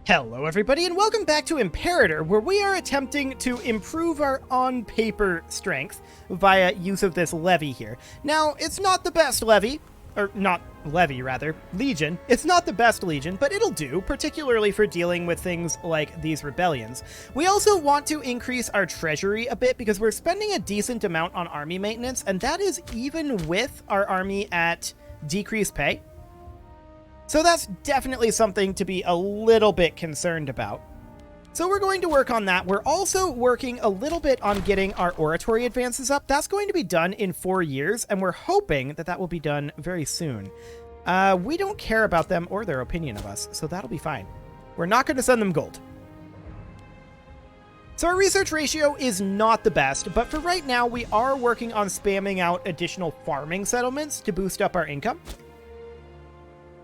Hello everybody and welcome back to Imperator, where we are attempting to improve our on-paper strength via use of this levy here. Now, it's not the best levy, or not levy rather, legion. It's not the best legion, but it'll do, particularly for dealing with things like these rebellions. We also want to increase our treasury a bit because we're spending a decent amount on army maintenance, and that is even with our army at decreased pay. So that's definitely something to be a little bit concerned about. So we're going to work on that. We're also working a little bit on getting our oratory advances up. That's going to be done in 4 years, and we're hoping that that will be done very soon. We don't care about them or their opinion of us, so that'll be fine. We're not going to send them gold. So our research ratio is not the best, but for right now, we are working on spamming out additional farming settlements to boost up our income.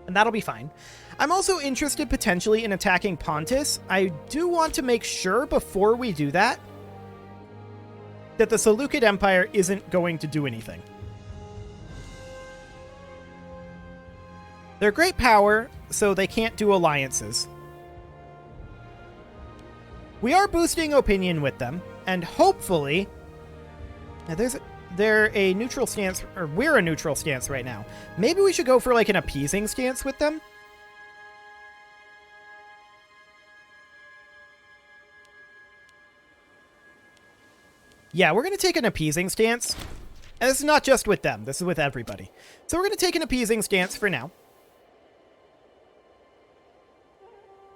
And that'll be fine. I'm also interested potentially in attacking Pontus. I do want to make sure before we do that the Seleucid Empire isn't going to do anything. They're great power, so they can't do alliances. We are boosting opinion with them, and hopefully... Now they're a neutral stance, or we're a neutral stance right now. Maybe we should go for like an appeasing stance with them. Yeah, we're going to take an appeasing stance. And this is not just with them, this is with everybody. So we're going to take an appeasing stance for now.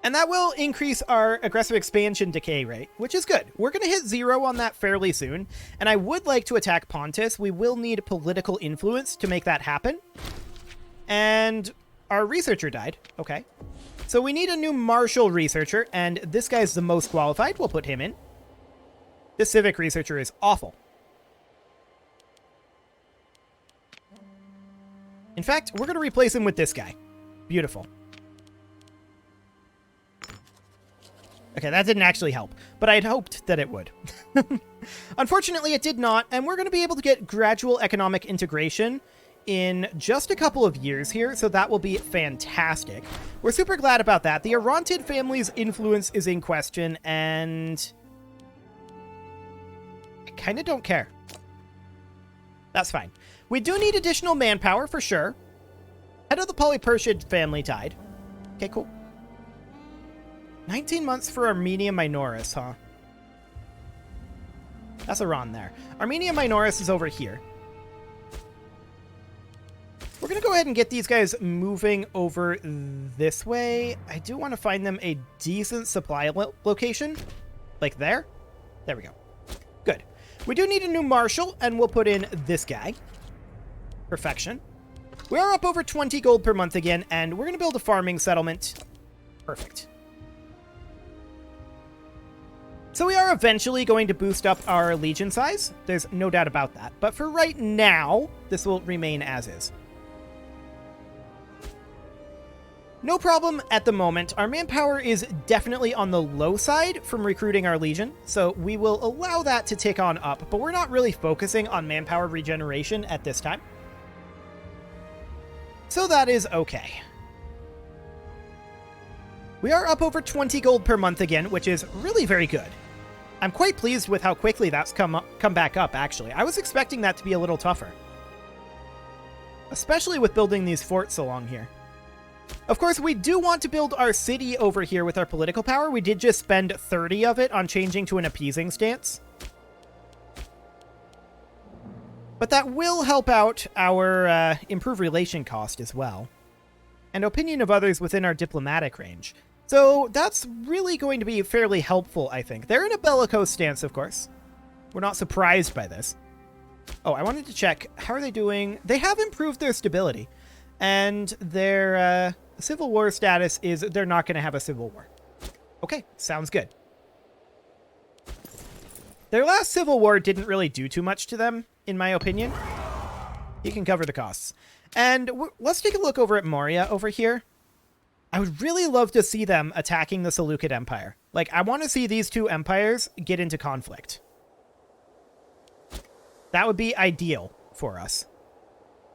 And that will increase our aggressive expansion decay rate, which is good. We're going to hit 0 on that fairly soon. And I would like to attack Pontus. We will need political influence to make that happen. And our researcher died. Okay. So we need a new martial researcher, and this guy's the most qualified. We'll put him in. This civic researcher is awful. In fact, we're going to replace him with this guy. Beautiful. Okay, that didn't actually help, but I had hoped that it would. Unfortunately, it did not, and we're going to be able to get gradual economic integration in just a couple of years here, so that will be fantastic. We're super glad about that. The Arontid family's influence is in question, and I kind of don't care. That's fine. We do need additional manpower, for sure. Head of the Polypersiad family died. Okay, cool. 19 months for Armenia Minoris, huh? That's Iran there. Armenia Minoris is over here. We're going to go ahead and get these guys moving over this way. I do want to find them a decent supply location. Like there? There we go. Good. We do need a new marshal, and we'll put in this guy. Perfection. We are up over 20 gold per month again, and we're going to build a farming settlement. Perfect. So we are eventually going to boost up our legion size. There's no doubt about that. But for right now, this will remain as is. No problem at the moment. Our manpower is definitely on the low side from recruiting our legion, so we will allow that to tick on up, but we're not really focusing on manpower regeneration at this time. So that is okay. We are up over 20 gold per month again, which is really very good. I'm quite pleased with how quickly that's come back up, actually. I was expecting that to be a little tougher. Especially with building these forts along here. Of course, we do want to build our city over here with our political power. We did just spend 30 of it on changing to an appeasing stance. But that will help out our improved relation cost as well. And opinion of others within our diplomatic range. So that's really going to be fairly helpful, I think. They're in a bellicose stance, of course. We're not surprised by this. Oh, I wanted to check. How are they doing? They have improved their stability. And their civil war status is they're not going to have a civil war. Okay, sounds good. Their last civil war didn't really do too much to them, in my opinion. You can cover the costs. And let's take a look over at Moria over here. I would really love to see them attacking the Seleucid Empire. Like, I want to see these two empires get into conflict. That would be ideal for us.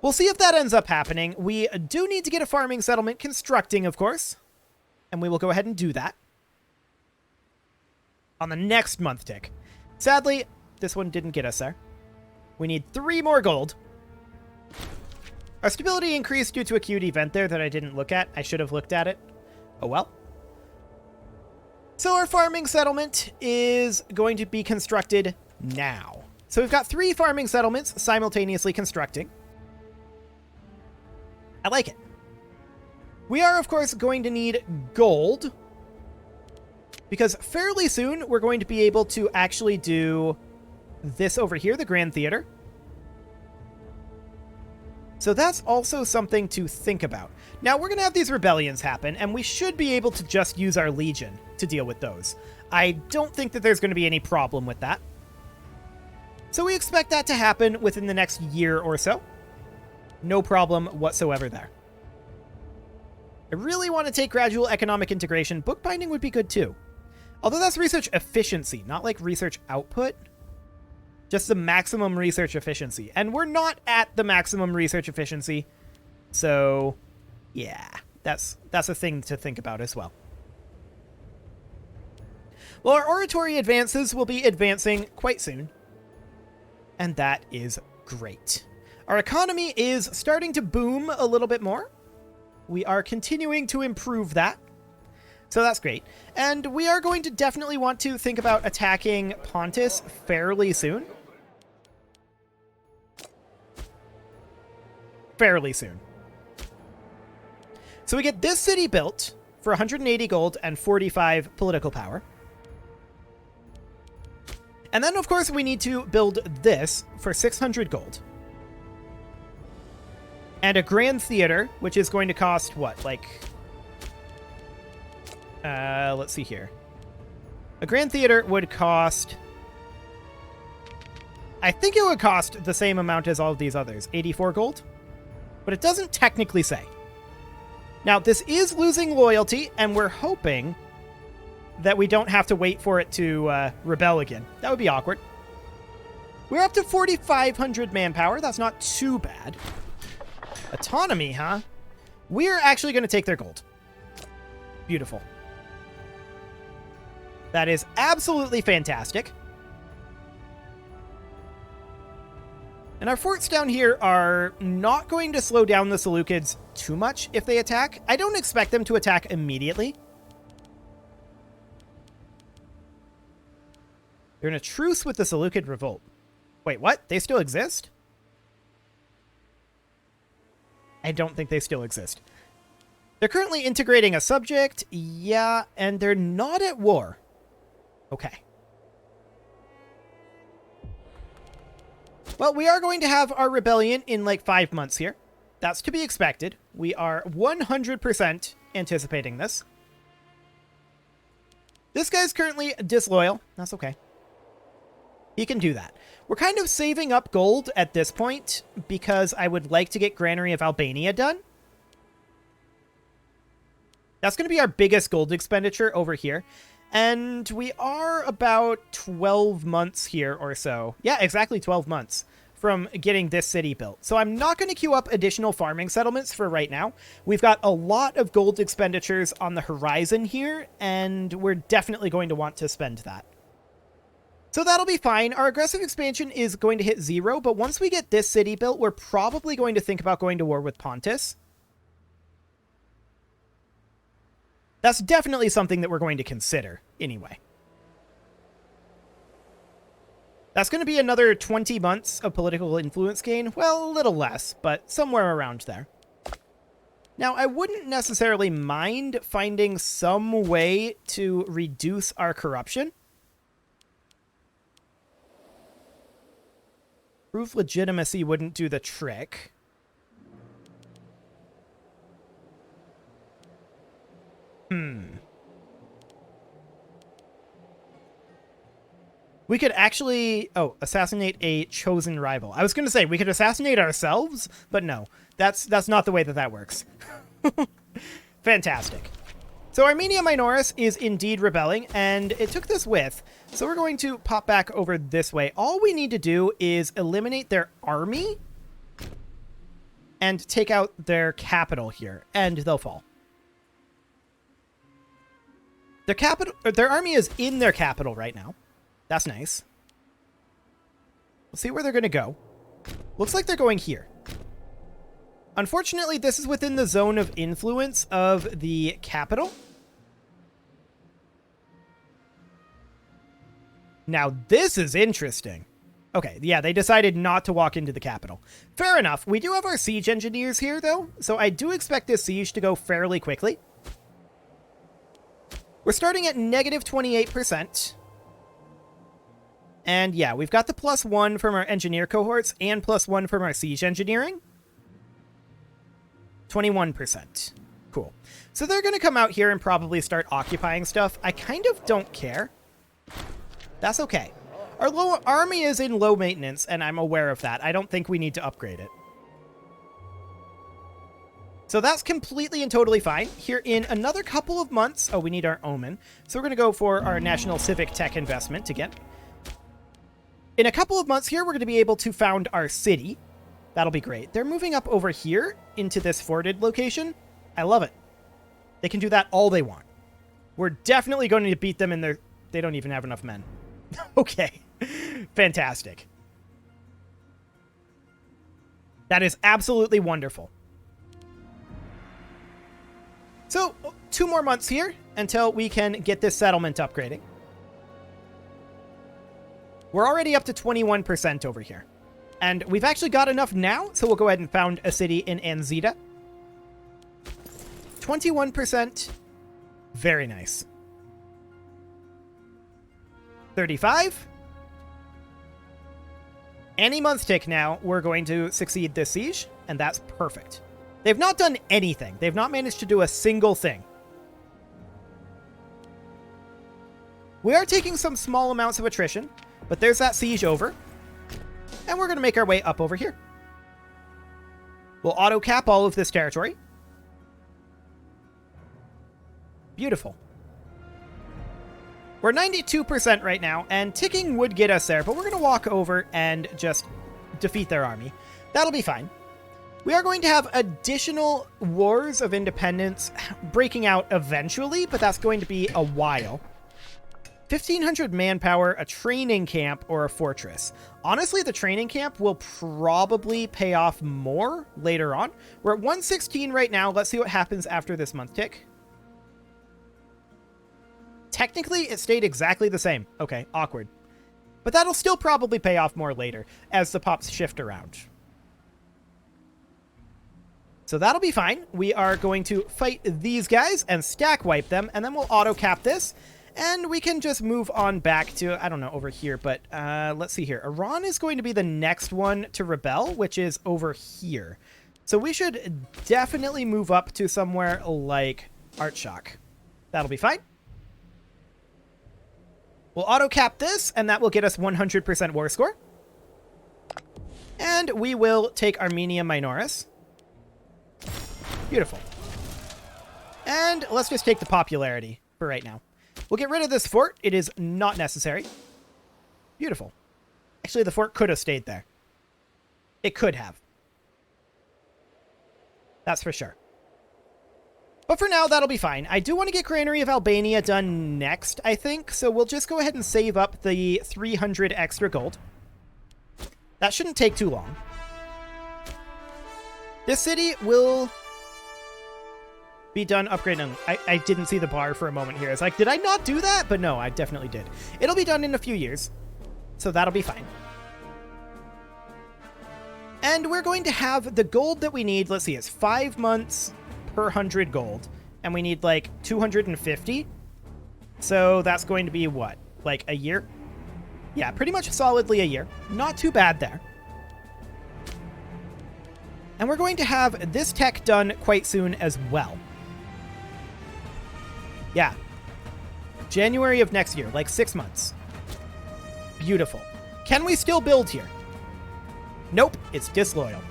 We'll see if that ends up happening. We do need to get a farming settlement constructing, of course. And we will go ahead and do that on the next month tick. Sadly, this one didn't get us there. We need 3 more gold. Our stability increased due to a cute event there that I didn't look at. I should have looked at it. Oh well. So our farming settlement is going to be constructed now. So we've got 3 farming settlements simultaneously constructing. I like it. We are, of course, going to need gold, because fairly soon we're going to be able to actually do this over here, the Grand Theater. So that's also something to think about. Now, we're going to have these rebellions happen, and we should be able to just use our Legion to deal with those. I don't think that there's going to be any problem with that. So we expect that to happen within the next year or so. No problem whatsoever there. I really want to take gradual economic integration. Bookbinding would be good too. Although that's research efficiency, not like research output. Just the maximum research efficiency. And we're not at the maximum research efficiency. So, yeah, that's a thing to think about as well. Well, our oratory advances will be advancing quite soon. And that is great. Our economy is starting to boom a little bit more. We are continuing to improve that. So that's great. And we are going to definitely want to think about attacking Pontus fairly soon. Fairly soon. So we get this city built for 180 gold and 45 political power. And then, of course, we need to build this for 600 gold. And a Grand Theater, which is going to cost, what, like... let's see here. A Grand Theater would cost... I think it would cost the same amount as all of these others, 84 gold. But it doesn't technically say. Now, this is losing loyalty, and we're hoping that we don't have to wait for it to rebel again. That would be awkward. We're up to 4,500 manpower. That's not too bad. Autonomy, huh? We're actually going to take their gold. Beautiful. That is absolutely fantastic. And our forts down here are not going to slow down the Seleucids too much if they attack. I don't expect them to attack immediately. They're in a truce with the Seleucid revolt. Wait, what? They still exist? I don't think they still exist. They're currently integrating a subject. Yeah, and they're not at war. Okay. Well, we are going to have our rebellion in like 5 months here. That's to be expected. We are 100% anticipating this. This guy's currently disloyal. That's okay. He can do that. We're kind of saving up gold at this point because I would like to get Greenery of Albania done. That's going to be our biggest gold expenditure over here. And we are about 12 months here or so. Yeah, exactly 12 months from getting this city built. So I'm not going to queue up additional farming settlements for right now. We've got a lot of gold expenditures on the horizon here, and we're definitely going to want to spend that. So that'll be fine. Our aggressive expansion is going to hit 0, but once we get this city built, we're probably going to think about going to war with Pontus. That's definitely something that we're going to consider, anyway. That's going to be another 20 months of political influence gain. Well, a little less, but somewhere around there. Now, I wouldn't necessarily mind finding some way to reduce our corruption. Proof legitimacy wouldn't do the trick. We could actually... Oh, assassinate a chosen rival. I was going to say, we could assassinate ourselves, but no. That's not the way that works. Fantastic. So Armenia Minoris is indeed rebelling, and it took this with. So we're going to pop back over this way. All we need to do is eliminate their army and take out their capital here, and they'll fall. Their army is in their capital right now. That's nice. Let's see where they're going to go. Looks like they're going here. Unfortunately, this is within the zone of influence of the capital. Now, this is interesting. Okay, yeah, they decided not to walk into the capital. Fair enough. We do have our siege engineers here, though, so I do expect this siege to go fairly quickly. We're starting at negative 28%. And yeah, we've got the +1 from our engineer cohorts and +1 from our siege engineering. 21%. Cool. So they're going to come out here and probably start occupying stuff. I kind of don't care. That's okay. Our army is in low maintenance, and I'm aware of that. I don't think we need to upgrade it. So that's completely and totally fine. Here in another couple of months... Oh, we need our Omen. So we're going to go for our National Civic Tech investment again. In a couple of months here, we're going to be able to found our city. That'll be great. They're moving up over here into this forted location. I love it. They can do that all they want. We're definitely going to beat them in their... They don't even have enough men. Okay. Fantastic. That is absolutely wonderful. So, 2 more months here until we can get this settlement upgrading. We're already up to 21% over here. And we've actually got enough now, so we'll go ahead and found a city in Anzita. 21%. Very nice. 35. Any month tick now, we're going to succeed this siege, and that's perfect. They've not done anything. They've not managed to do a single thing. We are taking some small amounts of attrition, but there's that siege over. And we're going to make our way up over here. We'll auto-cap all of this territory. Beautiful. We're 92% right now, and ticking would get us there, but we're going to walk over and just defeat their army. That'll be fine. We are going to have additional wars of independence breaking out eventually, but that's going to be a while. 1,500 manpower, a training camp, or a fortress. Honestly, the training camp will probably pay off more later on. We're at 116 right now. Let's see what happens after this month tick. Technically, it stayed exactly the same. Okay, awkward. But that'll still probably pay off more later as the pops shift around. So that'll be fine. We are going to fight these guys and stack wipe them, and then we'll auto-cap this. And we can just move on back to, I don't know, over here, but let's see here. Iran is going to be the next one to rebel, which is over here. So we should definitely move up to somewhere like Artshock. That'll be fine. We'll auto-cap this, and that will get us 100% war score. And we will take Armenia Minoris. Beautiful. And let's just take the popularity for right now. We'll get rid of this fort. It is not necessary. Beautiful. Actually, the fort could have stayed there. It could have. That's for sure. But for now, that'll be fine. I do want to get Greenery of Albania done next, I think. So we'll just go ahead and save up the 300 extra gold. That shouldn't take too long. This city will be done upgrading. I didn't see the bar for a moment here. It's like, did I not do that? But no, I definitely did. It'll be done in a few years. So that'll be fine. And we're going to have the gold that we need. Let's see, it's 5 months per 100 gold. And we need like 250. So that's going to be what? Like a year? Yeah, pretty much solidly a year. Not too bad there. And we're going to have this tech done quite soon as well. Yeah. January of next year, like 6 months. Beautiful. Can we still build here? Nope, it's disloyal.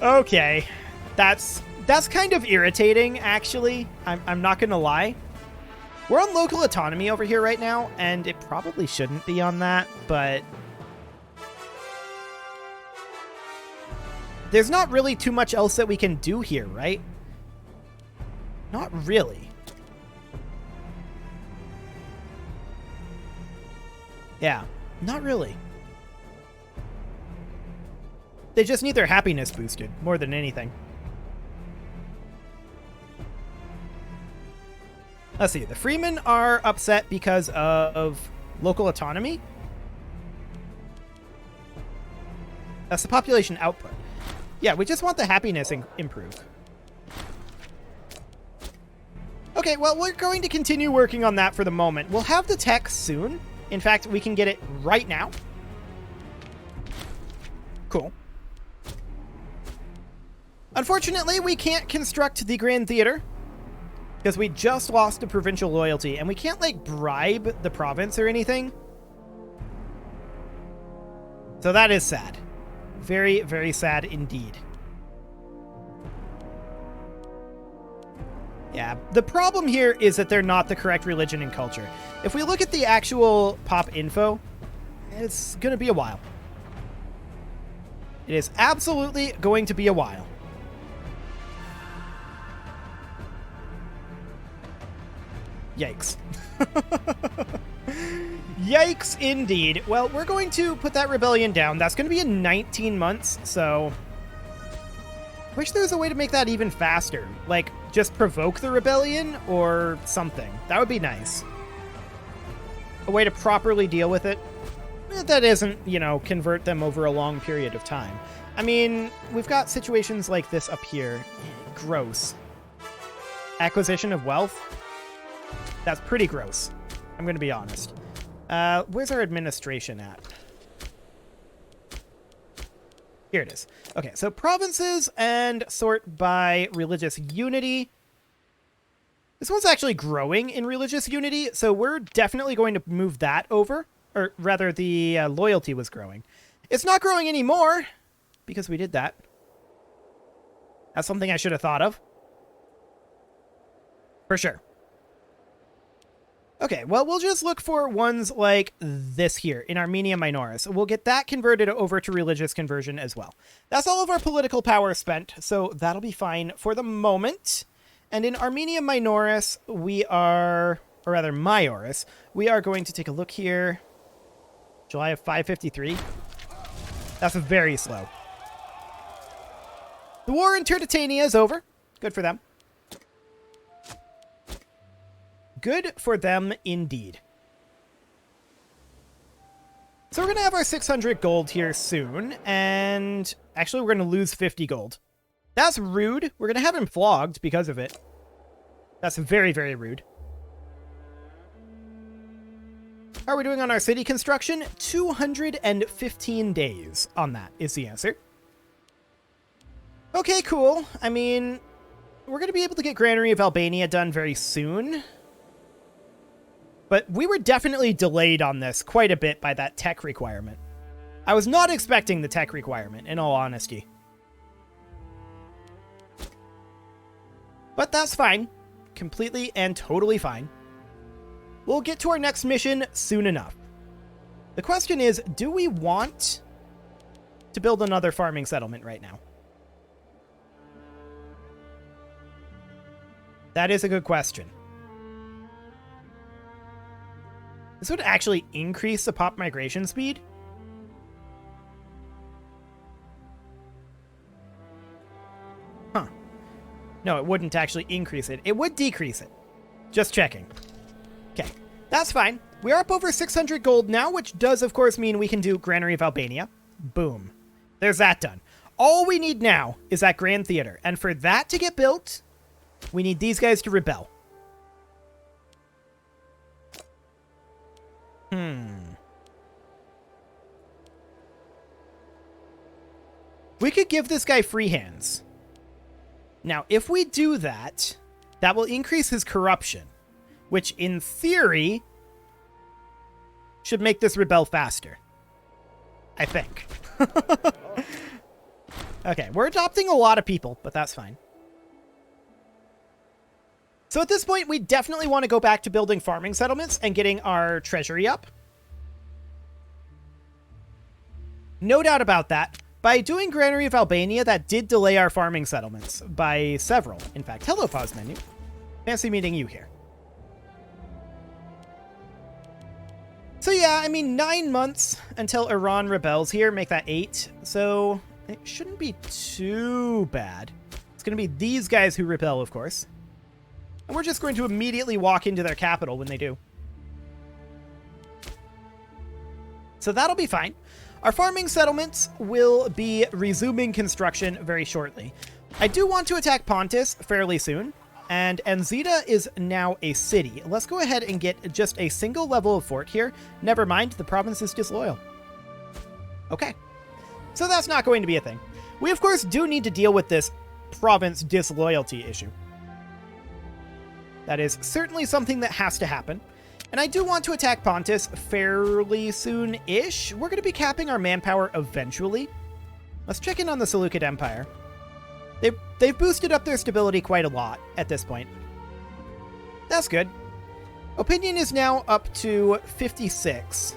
Okay. That's kind of irritating, actually. I'm not gonna lie. We're on local autonomy over here right now, and it probably shouldn't be on that, but there's not really too much else that we can do here, right? Not really. Yeah, not really. They just need their happiness boosted more than anything. Let's see. The Freemen are upset because of local autonomy. That's the population output. Yeah, we just want the happiness improved. Okay, well, we're going to continue working on that for the moment. We'll have the tech soon. In fact, we can get it right now. Cool. Unfortunately, we can't construct the Grand Theater because we just lost the provincial loyalty, and we can't, like, bribe the province or anything. So that is sad. Very, very sad indeed. Yeah, the problem here is that they're not the correct religion and culture. If we look at the actual pop info, it's going to be a while. It is absolutely going to be a while. Yikes. Yikes indeed. Well, we're going to put that rebellion down. That's going to be in 19 months, so... Wish there was a way to make that even faster. Like, just provoke the rebellion or something. That would be nice. A way to properly deal with it. That isn't, you know, convert them over a long period of time. I mean, we've got situations like this up here. Gross. Acquisition of wealth? That's pretty gross. I'm going to be honest. Where's our administration at? Here it is. Okay, so provinces and sort by religious unity. This one's actually growing in religious unity, so we're definitely going to move that over. Or rather, the loyalty was growing. It's not growing anymore because we did that. That's something I should have thought of. For sure. Okay, well, we'll just look for ones like this here in Armenia Minoris. We'll get that converted over to religious conversion as well. That's all of our political power spent, so that'll be fine for the moment. And in Armenia Minoris, we are, or rather Majoris, we are going to take a look here. July of 553. That's very slow. The war in Turdetania is over. Good for them. Good for them indeed. So we're going to have our 600 gold here soon, and actually we're going to lose 50 gold. That's rude. We're going to have him flogged because of it. That's very, very rude. How are we doing on our city construction? 215 days on that is the answer. Okay, cool. I mean, we're going to be able to get Greenery of Albania done very soon. But we were definitely delayed on this quite a bit by that tech requirement. I was not expecting the tech requirement, in all honesty. But that's fine. Completely and totally fine. We'll get to our next mission soon enough. The question is, do we want to build another farming settlement right now? That is a good question. This would actually increase the pop migration speed. Huh. No, it wouldn't actually increase it. It would decrease it. Just checking. Okay, that's fine. We are up over 600 gold now, which does, of course, mean we can do Greenery of Albania. Boom. There's that done. All we need now is that Grand Theater. And for that to get built, we need these guys to rebel. We could give this guy free hands. Now, if we do that, that will increase his corruption, which in theory should make this rebel faster. I think. Okay, we're adopting a lot of people, but that's fine. So at this point, we definitely want to go back to building farming settlements and getting our treasury up. No doubt about that. By doing Greenery of Albania, that did delay our farming settlements by several. In fact, hello, pause menu. Fancy meeting you here. So yeah, Yeah, I mean, 9 months until Iran rebels here. Make that 8. So it shouldn't be too bad. It's going to be these guys who rebel, of course. And we're just going to immediately walk into their capital when they do. So that'll be fine. Our farming settlements will be resuming construction very shortly. I do want to attack Pontus fairly soon. And Anzita is now a city. Let's go ahead and get just a single level of fort here. Never mind, the province is disloyal. Okay. So that's not going to be a thing. We, of course, do need to deal with this province disloyalty issue. That is certainly something that has to happen. And I do want to attack Pontus fairly soon-ish. We're going to be capping our manpower eventually. Let's check in on the Seleucid Empire. They've boosted up their stability quite a lot at this point. That's good. Opinion is now up to 56.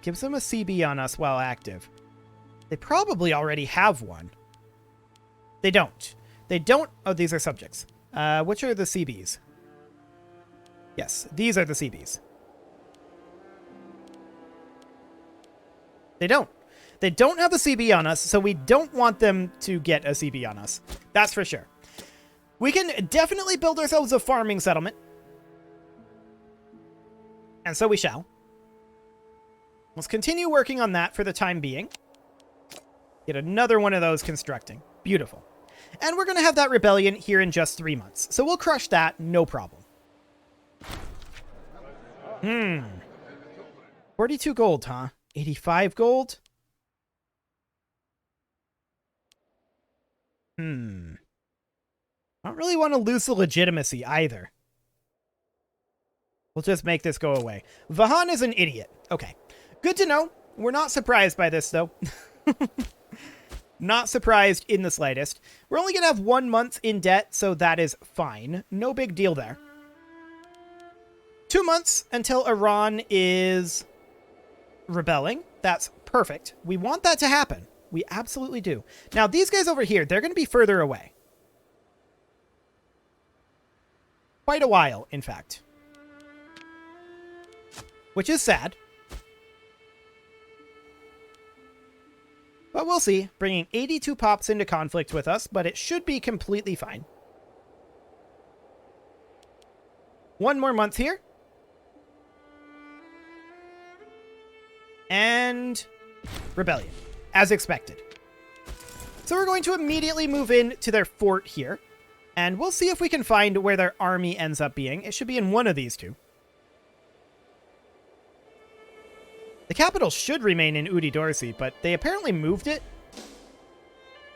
Gives them a CB on us while active. They probably already have one. They don't. They don't... Oh, these are subjects. Which are the CBs? Yes, these are the CBs. They don't. They don't have a CB on us, so we don't want them to get a CB on us. That's for sure. We can definitely build ourselves a farming settlement. And so we shall. Let's continue working on that for the time being. Get another one of those constructing. Beautiful. And we're going to have that rebellion here in just 3 months. So we'll crush that, no problem. 42 gold, huh? 85 gold? I don't really want to lose the legitimacy either. We'll just make this go away. Vahan is an idiot. Okay. Good to know. We're not surprised by this, though. Not surprised in the slightest. We're only going to have 1 month in debt, so that is fine. No big deal there. 2 months until Iran is rebelling. That's perfect. We want that to happen. We absolutely do. Now, these guys over here, they're going to be further away. Quite a while, in fact. Which is sad. But we'll see. Bringing 82 pops into conflict with us, but it should be completely fine. 1 more month here. And rebellion, as expected. So we're going to immediately move in to their fort here. And we'll see if we can find where their army ends up being. It should be in one of these two. The capital should remain in Udi Dorsi, but they apparently moved it.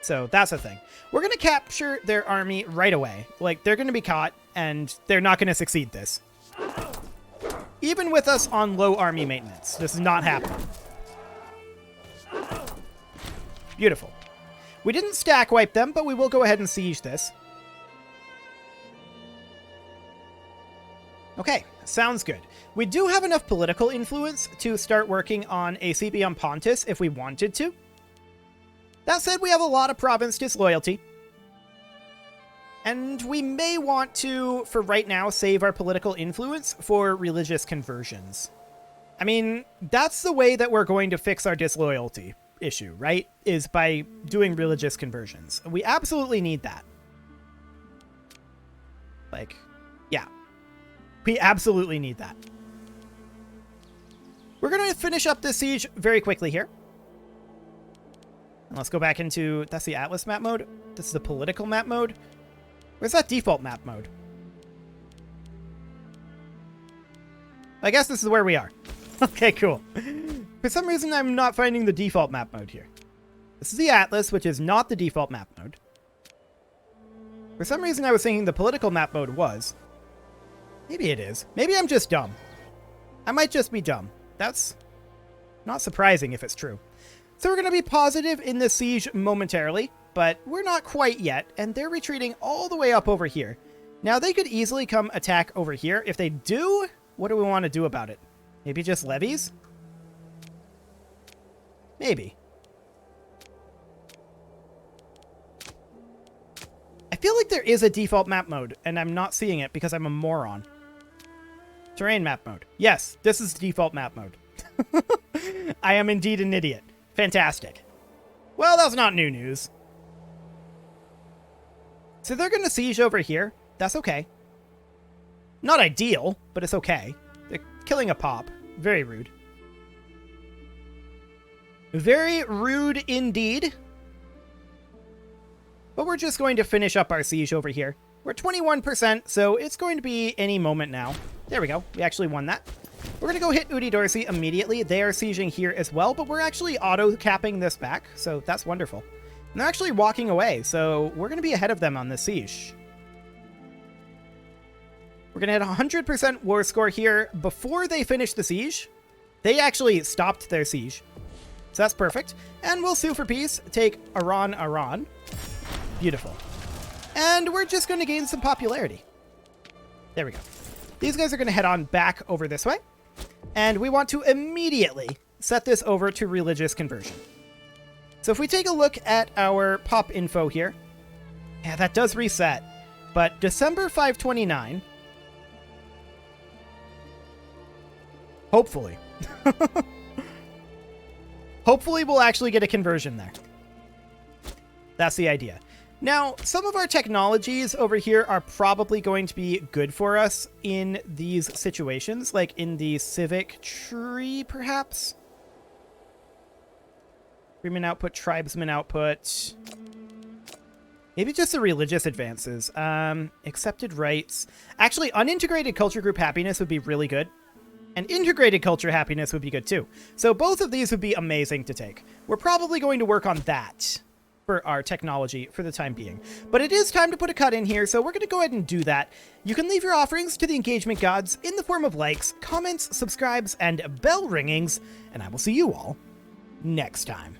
So that's a thing. We're going to capture their army right away. Like, they're going to be caught, and they're not going to succeed this. Even with us on low army maintenance, this is not happening. Beautiful. We didn't stack wipe them, but we will go ahead and siege this. Okay, sounds good. We do have enough political influence to start working on a CB on Pontus if we wanted to. That said, we have a lot of province disloyalty. And we may want to, for right now, save our political influence for religious conversions. I mean, that's the way that we're going to fix our disloyalty issue, right? Is by doing religious conversions. We absolutely need that. Like, yeah. We absolutely need that. We're going to finish up this siege very quickly here. And let's go back into... That's the Atlas map mode. This is the political map mode. Where's that default map mode? I guess this is where we are. Okay, cool. For some reason, I'm not finding the default map mode here. This is the Atlas, which is not the default map mode. For some reason, I was thinking the political map mode was. Maybe it is. Maybe I'm just dumb. I might just be dumb. That's not surprising if it's true. So we're going to be positive in this siege momentarily, but we're not quite yet, and they're retreating all the way up over here. Now, they could easily come attack over here. If they do, what do we want to do about it? Maybe just levies? Maybe. feel like there is a default map mode, and I'm not seeing it because I'm a moron. Terrain map mode. Yes, this is default map mode. I am indeed an idiot. Fantastic. Well, that's not new news. So they're going to siege over here. That's okay. Not ideal, but it's okay. They're killing a pop. Very rude. Very rude indeed. But we're just going to finish up our siege over here. We're 21%, so it's going to be any moment now. There we go. We actually won that. We're going to go hit Udi Dorsey immediately. They are sieging here as well, but we're actually auto-capping this back, so that's wonderful. And they're actually walking away, so we're going to be ahead of them on this siege. We're going to hit 100% war score here before they finish the siege. They actually stopped their siege, so that's perfect. And we'll sue for peace, take Iran. Beautiful. And we're just going to gain some popularity. There we go. These guys are going to head on back over this way. And we want to immediately set this over to religious conversion. So if we take a look at our pop info here, yeah, that does reset. But December 529, hopefully. Hopefully we'll actually get a conversion there. That's the idea. Now, some of our technologies over here are probably going to be good for us in these situations, like in the civic tree, perhaps? Freeman output, tribesman output. Maybe just the religious advances. Accepted rights. Actually, unintegrated culture group happiness would be really good. And integrated culture happiness would be good too. So both of these would be amazing to take. We're probably going to work on that for our technology for the time being. But it is time to put a cut in here, so we're going to go ahead and do that. You can leave your offerings to the engagement gods in the form of likes, comments, subscribes, and bell ringings, and I will see you all next time.